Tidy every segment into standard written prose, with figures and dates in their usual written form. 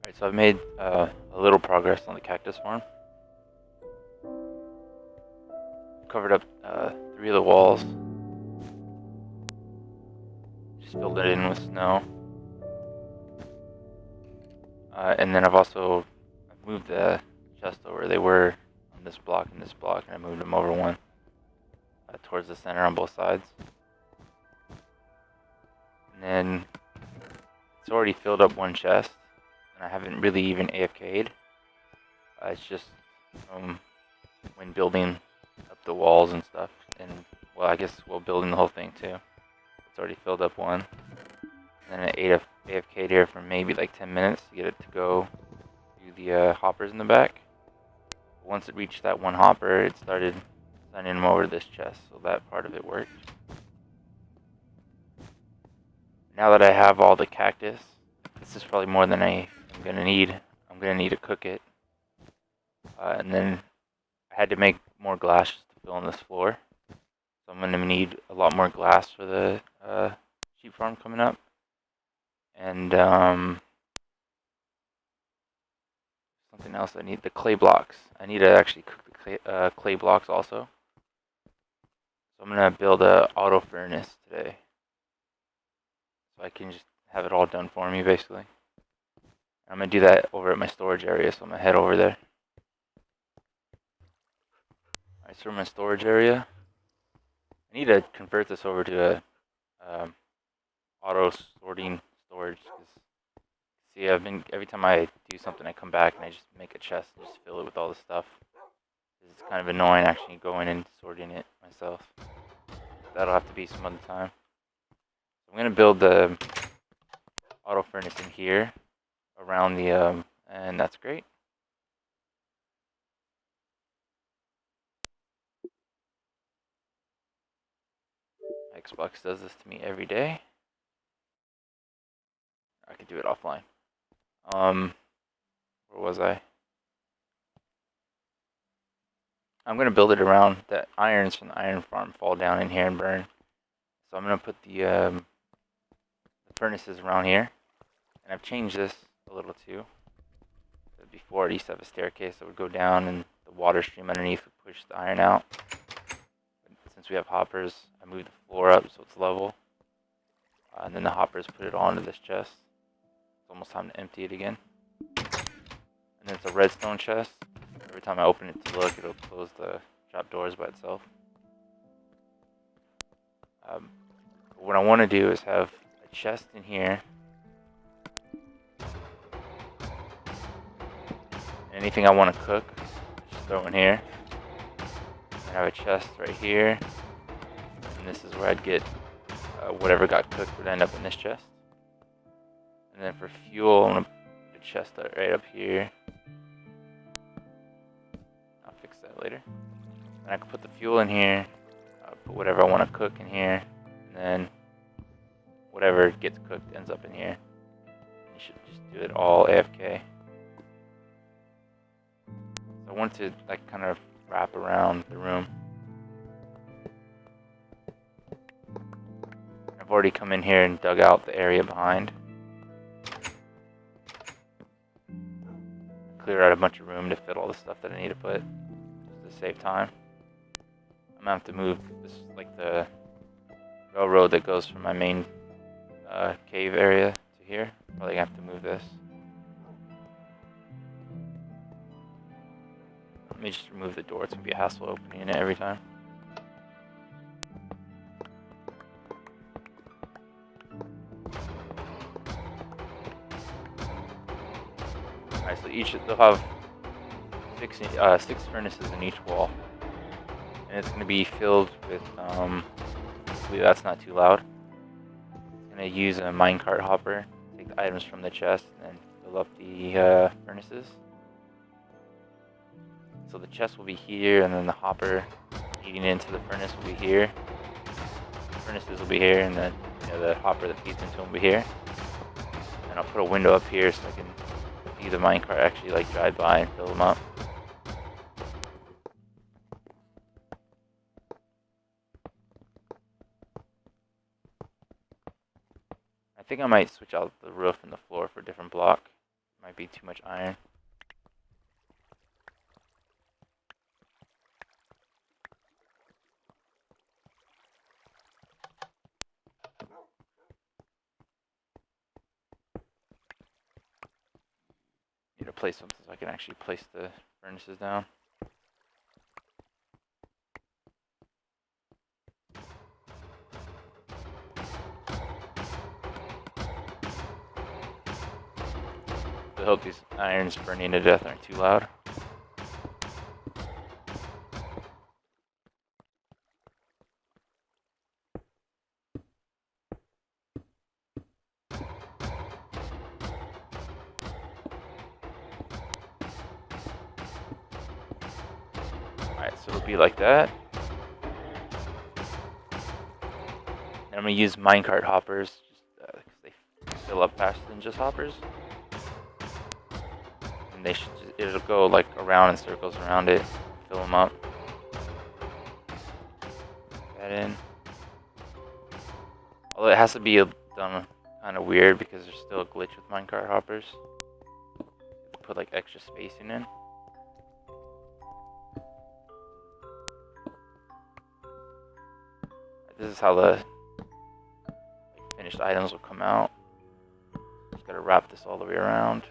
Alright, so I've made a little progress on the cactus farm. Covered up 3 of the walls. Just filled it in with snow. And then I've moved the chest over. They were on this block and this block, and I moved them over one towards the center on both sides. And then it's already filled up one chest, and I haven't really even AFK'd. It's just when building up the walls and stuff, and well, I guess while building the whole thing too. It's already filled up one. And then I AFK'd here for maybe like 10 minutes to get it to go do the hoppers in the back. Once it reached that one hopper, it started sending them over to this chest, so that part of it worked. Now that I have all the cactus, this is probably more than I'm gonna need. I'm gonna need to cook it. And then I had to make more glass just to fill in this floor. So I'm gonna need a lot more glass for the sheep farm coming up. And something else, I need the clay blocks. I need to actually cook the clay blocks also. So I'm gonna build a auto furnace today, so I can just have it all done for me basically. I'm gonna do that over at my storage area, so I'm gonna head over there. Alright, so in my storage area, I need to convert this over to a auto sorting storage. See, every time I do something, I come back and I just make a chest and just fill it with all the stuff. It's kind of annoying actually going and sorting it myself. That'll have to be some other time. I'm gonna build the auto furnace in here around the and that's great. Xbox does this to me every day. I could do it offline. Where was I? I'm gonna build it around the irons from the iron farm fall down in here and burn. So I'm gonna put the furnaces around here, and I've changed this a little too. Before, it used to have a staircase that would go down, and the water stream underneath would push the iron out. But since we have hoppers, I moved the floor up so it's level, and then the hoppers put it onto this chest. It's almost time to empty it again. And then it's a redstone chest. Every time I open it to look, it'll close the trap doors by itself. What I want to do is have a chest in here. Anything I want to cook, just throw in here. I have a chest right here, and this is where I'd get whatever got cooked would end up in this chest. And then for fuel, I'm gonna put a chest right up here. I'll fix that later. And I can put the fuel in here, put whatever I want to cook in here, and then whatever gets cooked ends up in here. You should just do it all AFK. So I want to like kind of wrap around the room. I've already come in here and dug out the area behind. Clear out a bunch of room to fit all the stuff that I need to put, just to save time. I'm gonna have to move this, like the railroad that goes from my main cave area to here. Probably gonna have to move this. Let me just remove the door. It's gonna be a hassle opening it every time. Alright, so they'll have 6 furnaces in each wall, and it's gonna be filled with hopefully that's not too loud. It's gonna use a minecart hopper, take the items from the chest, and then fill up the furnaces. So the chest will be here, and then the hopper feeding into the furnace will be here. The furnaces will be here, and then the hopper that feeds into them will be here. And I'll put a window up here so I can see the minecart actually like drive by and fill them up. I think I might switch out the roof and the floor for a different block. Might be too much iron. Need to place something so I can actually place the furnaces down. I hope these irons burning to death aren't too loud. Alright, so it'll be like that. And I'm going to use minecart hoppers because they fill up faster than just hoppers. And they should it'll go like around in circles around it, fill them up. Put that in. Although it has to be done kind of weird because there's still a glitch with minecart hoppers. You have to put like extra spacing in. This is how the finished items will come out. Just gotta wrap this all the way around.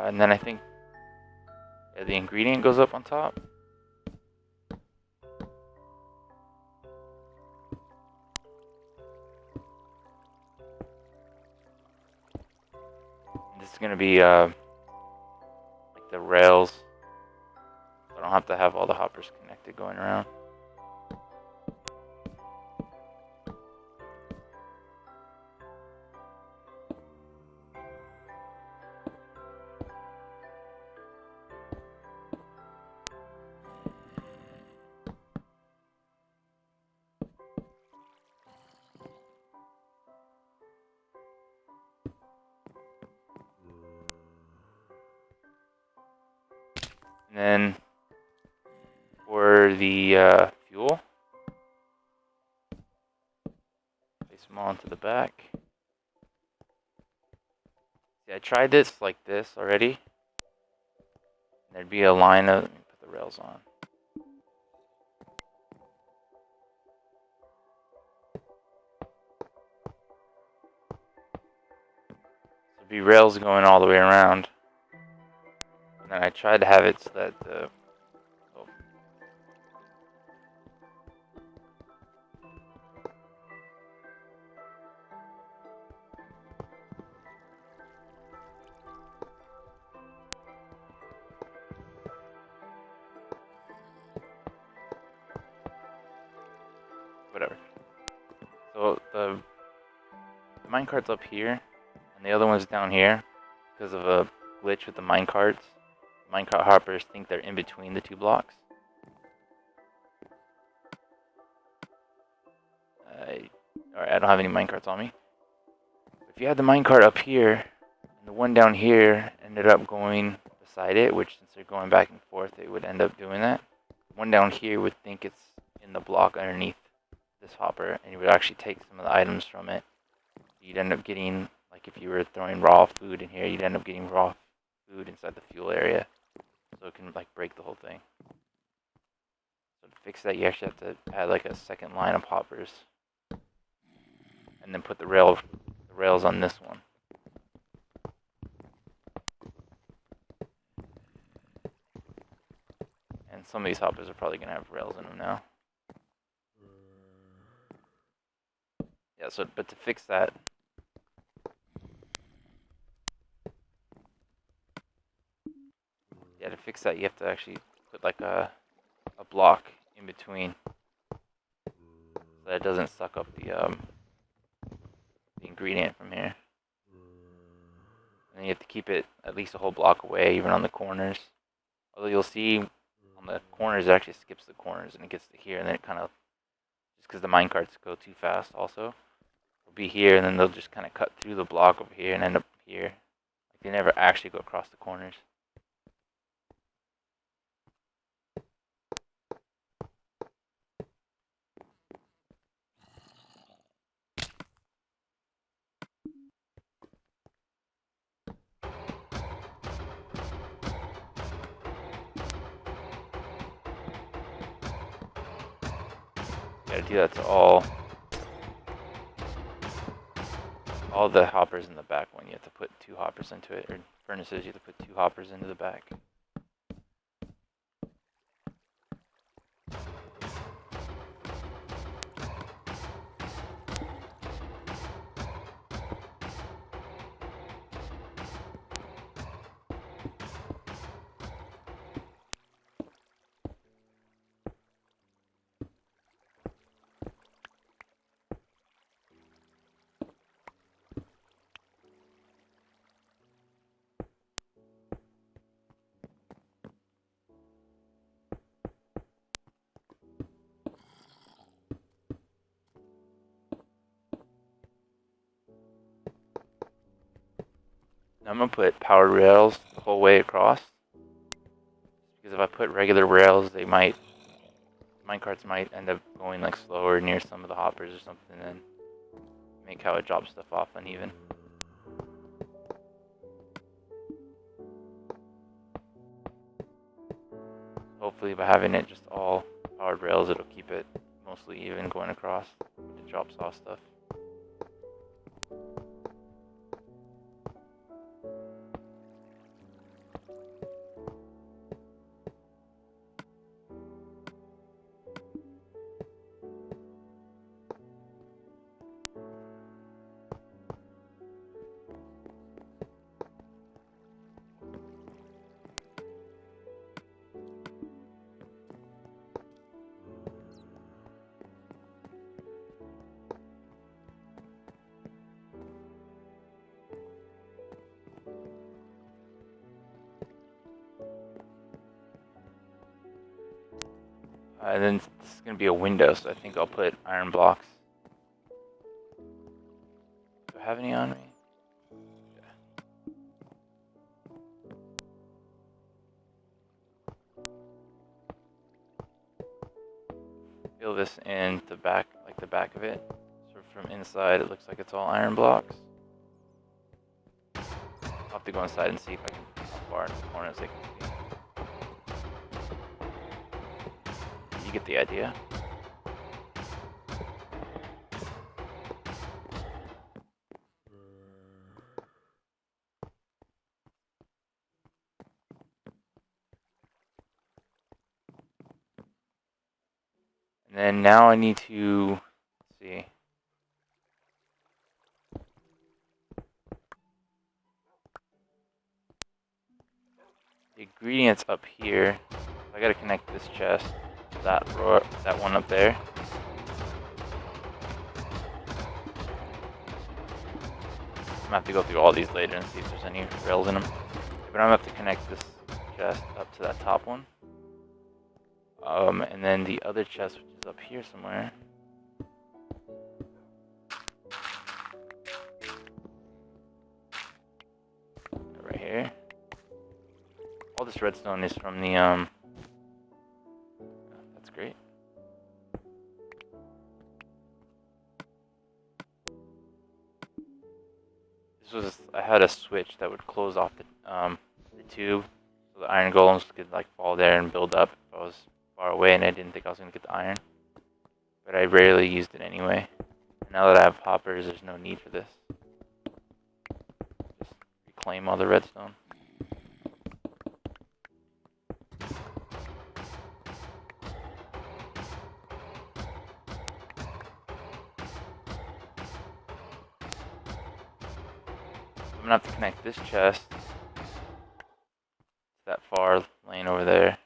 And then I think the ingredient goes up on top. And this is gonna be like the rails. I don't have to have all the hoppers connected going around. And then for the fuel, place them onto the back. See, I tried this like this already. There'd be a line of. Let me put the rails on. There'd be rails going all the way around. And then I tried to have it so that whatever. So the minecart's up here, and the other one's down here because of a glitch with the minecarts. Minecart hoppers think they're in between the two blocks. Alright, I don't have any minecarts on me. If you had the minecart up here, and the one down here ended up going beside it, which since they're going back and forth, it would end up doing that. The one down here would think it's in the block underneath this hopper, and you would actually take some of the items from it. You'd end up getting, like if you were throwing raw food in here, you'd end up getting raw food inside the fuel area. So it can like break the whole thing. So to fix that, you actually have to add like a second line of hoppers. And then put the rails on this one. And some of these hoppers are probably gonna have rails in them now. Yeah, so but to fix that, you have to actually put like a block in between so that it doesn't suck up the ingredient from here. And you have to keep it at least a whole block away, even on the corners. Although you'll see on the corners, it actually skips the corners and it gets to here, and then it kind of, just because the minecarts go too fast also for will be here, and then they'll just kind of cut through the block over here and end up here. Like they never actually go across the corners. Gotta do that to all the hoppers in the back one. You have to put 2 hoppers into it, or furnaces, you have to put 2 hoppers into the back. Now I'm gonna put powered rails the whole way across, because if I put regular rails, minecarts might end up going like slower near some of the hoppers or something, and make how it drops stuff off uneven. Hopefully by having it just all powered rails, it'll keep it mostly even going across when it drops off stuff. And then this is going to be a window, so I think I'll put iron blocks. Do I have any on me? Yeah. Fill this in the back, like the back of it. So from inside, it looks like it's all iron blocks. I'll have to go inside and see if I can how far into the corners I can see. You get the idea. And then now I need to see. The ingredients up here. I gotta connect this chest to that one up there. I'm gonna have to go through all these later and see if there's any rails in them. But I'm gonna have to connect this chest up to that top one. And then the other chest, which is up here somewhere. Right here. All this redstone is from the, that's great. I had a switch that would close off the tube, so the iron golems could like fall there and build up if I was far away and I didn't think I was gonna get the iron. But I rarely used it anyway. And now that I have hoppers, there's no need for this. Just reclaim all the redstone. I'm gonna have to connect this chest to that far lane over there.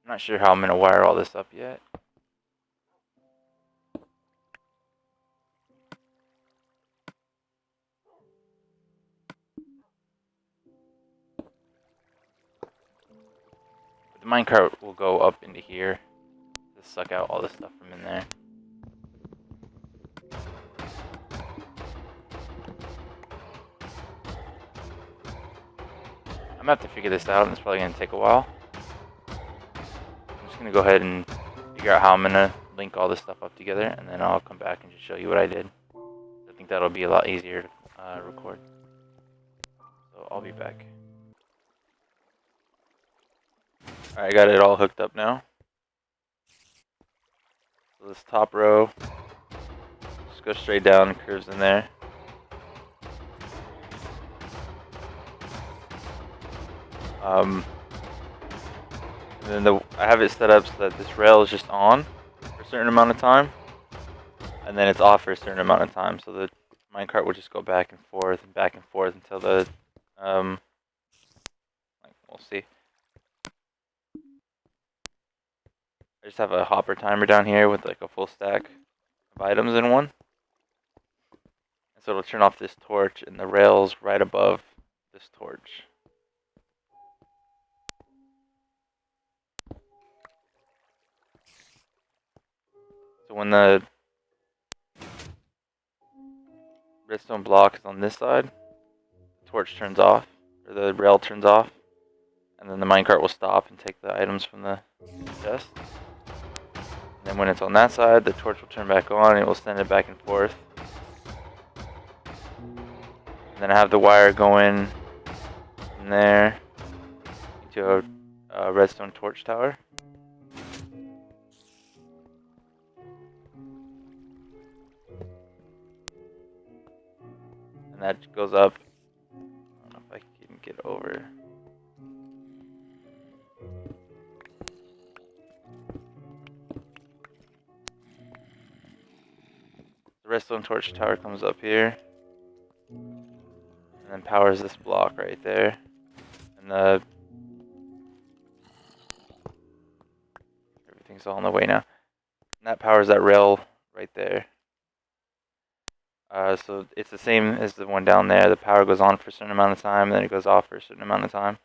I'm not sure how I'm gonna wire all this up yet. But the minecart will go up into here to suck out all the stuff from in there. I'm gonna have to figure this out, and it's probably gonna take a while. I'm just gonna go ahead and figure out how I'm gonna link all this stuff up together, and then I'll come back and just show you what I did. I think that'll be a lot easier to record. So I'll be back. Alright, I got it all hooked up now. So this top row just goes straight down and curves in there. And then I have it set up so that this rail is just on for a certain amount of time, and then it's off for a certain amount of time. So the minecart will just go back and forth until the we'll see. I just have a hopper timer down here with like a full stack of items in one, and so it'll turn off this torch, and the rail's right above this torch. So when the redstone block is on this side, the torch turns off, or the rail turns off, and then the minecart will stop and take the items from the chest. And then when it's on that side, the torch will turn back on and it will send it back and forth. And then I have the wire going in there into a redstone torch tower. And that goes up. I don't know if I can get over. The redstone torch tower comes up here. And then powers this block right there. And everything's all on the way now. And that powers that rail right there. So it's the same as the one down there. The power goes on for a certain amount of time, and then it goes off for a certain amount of time.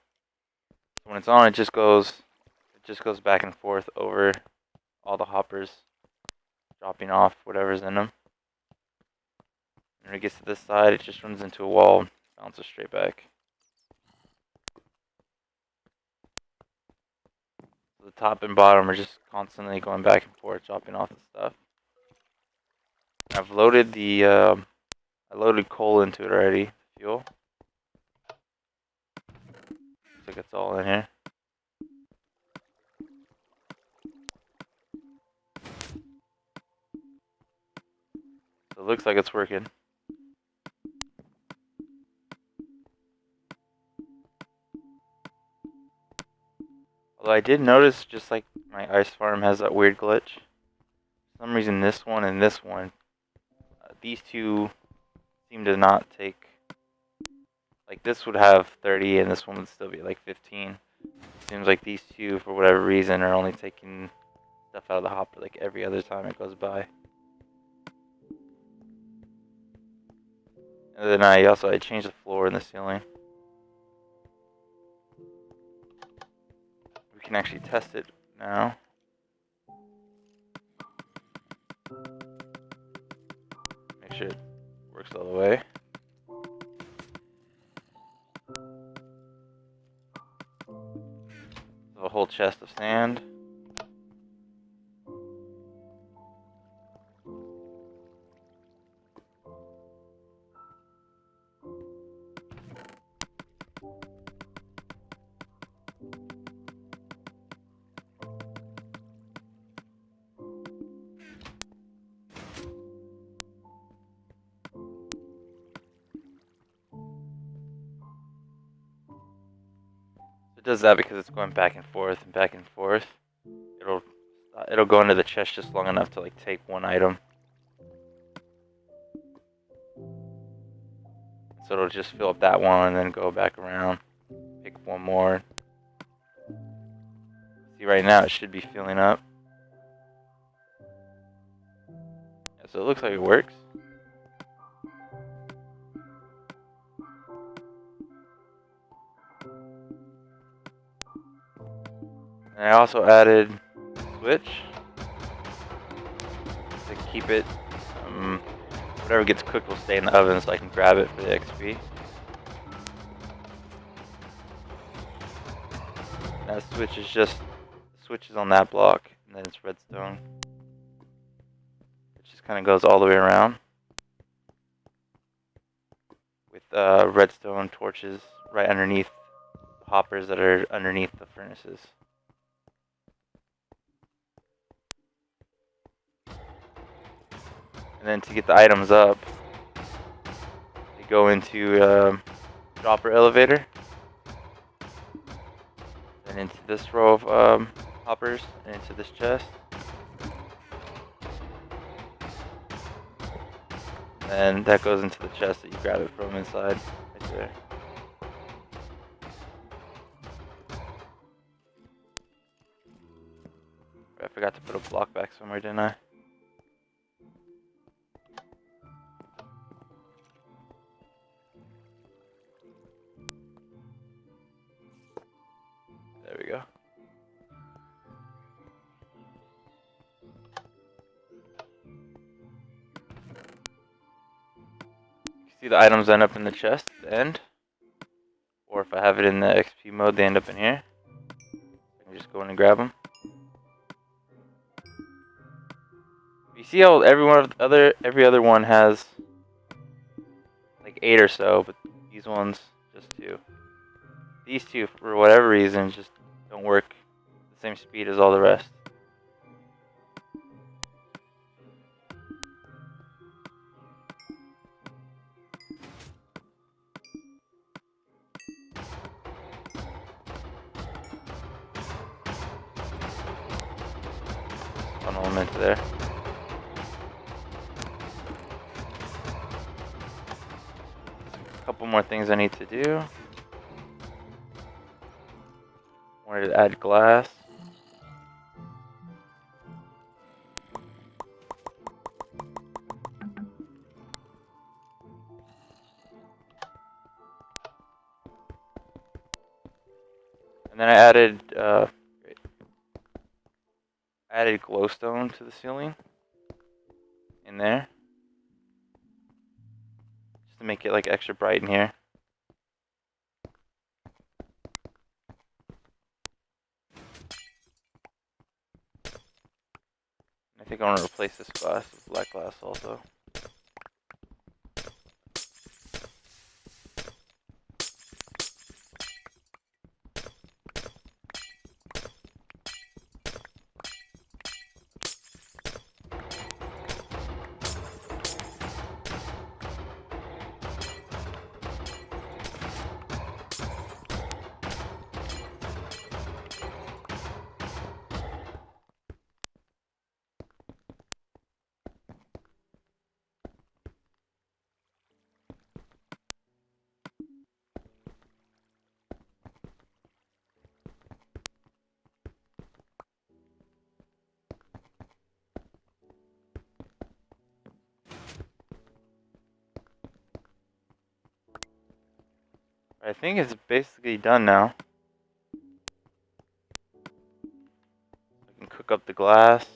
So when it's on, it just goes back and forth over all the hoppers, dropping off whatever's in them. And when it gets to this side, it just runs into a wall, and bounces straight back. So the top and bottom are just constantly going back and forth, dropping off the stuff. I've loaded the I loaded coal into it already, fuel. Looks like it's all in here. So it looks like it's working. Although I did notice, just like my ice farm has that weird glitch. For some reason this one and this one, these two seem to not take, like this would have 30 and this one would still be like 15. Seems like these two, for whatever reason, are only taking stuff out of the hopper like every other time it goes by. And then I changed the floor in the ceiling. We can actually test it now. Make sure it works all the way. A whole chest of sand. It does that because it's going back and forth and back and forth. It'll go into the chest just long enough to like take one item. So it'll just fill up that one and then go back around, pick one more. See, right now it should be filling up. Yeah, so it looks like it works. And I also added a switch to keep it, whatever gets cooked will stay in the oven, so I can grab it for the XP. That switch is just switches on that block, and then it's redstone. It just kind of goes all the way around with redstone torches right underneath hoppers that are underneath the furnaces. And then to get the items up, they go into dropper elevator, then into this row of hoppers, and into this chest. And that goes into the chest that you grab it from inside, right there. I forgot to put a block back somewhere, didn't I? There we go. You see the items end up in the chest at the end. Or if I have it in the XP mode, they end up in here. I can just go in and grab them. You see how every other one has like 8 or so, but these ones just 2. These 2, for whatever reason, just don't work the same speed as all the rest. Funnel them into there. A couple more things I need to do. Wanted to add glass. And then I added glowstone to the ceiling in there, just to make it like extra bright in here. I think I want to replace this glass with black glass also. I think it's basically done now. I can cook up the glass.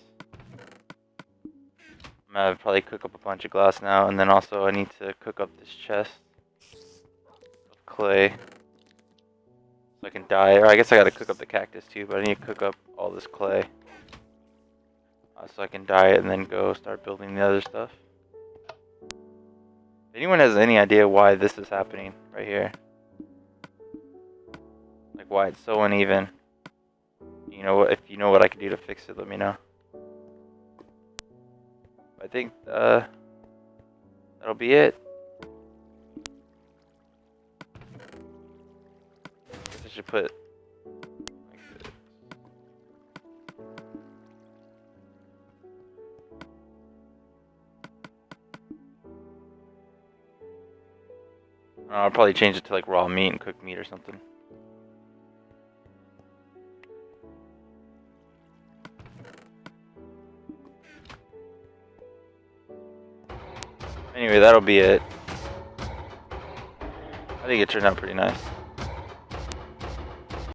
I'm gonna probably cook up a bunch of glass now, and then also I need to cook up this chest of clay so I can dye it. Or I guess I gotta cook up the cactus too, but I need to cook up all this clay so I can dye it and then go start building the other stuff. If anyone has any idea why this is happening right here, like why it's so uneven, you know, if you know what I can do to fix it, let me know. I think that'll be it. I guess I should put like this. I'll probably change it to like raw meat and cooked meat or something. Anyway, that'll be it. I think it turned out pretty nice.